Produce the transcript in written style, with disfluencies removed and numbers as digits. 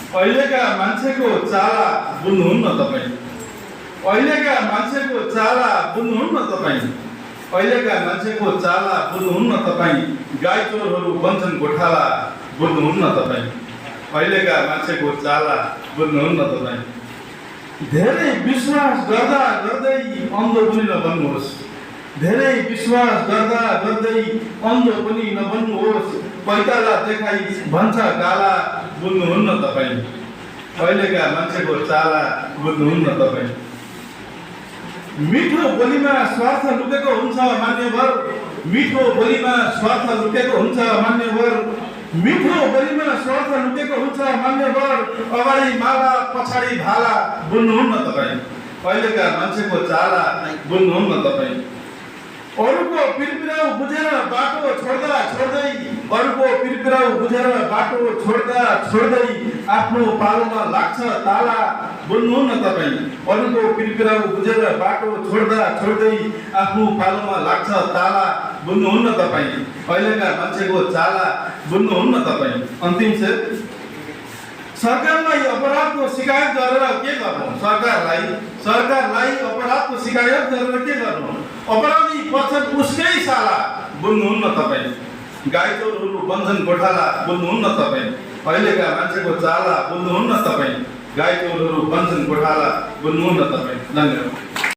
अहिलेका मान्छेको चाला बुझ्नुहुन्न तपाईँ। अहिलेका मान्छेको चाला बुझ्नुहुन्न तपाईँ। अहिलेका मान्छेको चाला बुझ्नुहुन्न तपाईँ। गाई चोरहरू बन्छन् गोठाला बुझ्नुहुन्न तपाईँ। अहिलेका मान्छेको चाला बुझ्नुहुन्न तपाईँ। धेरै विश्वास गर्दा गर्दै अन्धो पनि नबन्नुहोस्। धेरै विश्वास गर्दा गर्दै अन्धो पनि नबन्नुहोस्। पैताला देखाई भन्छ गाला बुझ्नुहुन्न तपाईँ। अहिलेका मान्छेको चाला बुझ्नुहुन्न तपाईँ। मिठो बोलीमा स्वार्थ लुकेको हुन्छ मान्यवर। मिठो बोलीमा स्वार्थ लुकेको हुन्छ मान्यवर। मिठो बोलीमा स्वार्थ लुकेको हुन्छ मान्यवर। अगाडि माला पछाडि भाला बुझ्नुहुन्न तपाईँ। अहिलेका मान्छेको चाला बुझ्नुहुन्न तपाईँ। अरूको पिरपिराउ बुझेर बाटो छोड्दा छोड्दै, अरूको पिरपिराउ बुझेर बाटो छोड्दा छोड्दै आफ्नो पालोमा लाग्छ ताला बुझ्नुहुन्न तपाईँ। अरूको पिरपिराउ बुझेर बाटो छोड्दा छोड्दै आफ्नो पालोमा लाग्छ ताला बुझ्नुहुन्न तपाईँ। अहिलेका मान्छेको चाला बुझ्नुहुन्न तपाईँ। अन्तिम से सरकारलाई अपराधको शिकायत गरेर के गर्नु? सरकारलाई अपराधको शिकायत गरेर के गर्नु? अपराधी पर्छन् उसकै साला बुझ्नुहुन्न तपाईँ। गाई चोरहरू बन्छन् गोठाला बुझ्नुहुन्न तपाईँ। अहिलेका मान्छेको चाला बुझ्नुहुन्न तपाईँ। गाई चोरहरू बन्छन् गोठाला बुझ्नुहुन्न तपाईँ। धन्यवाद।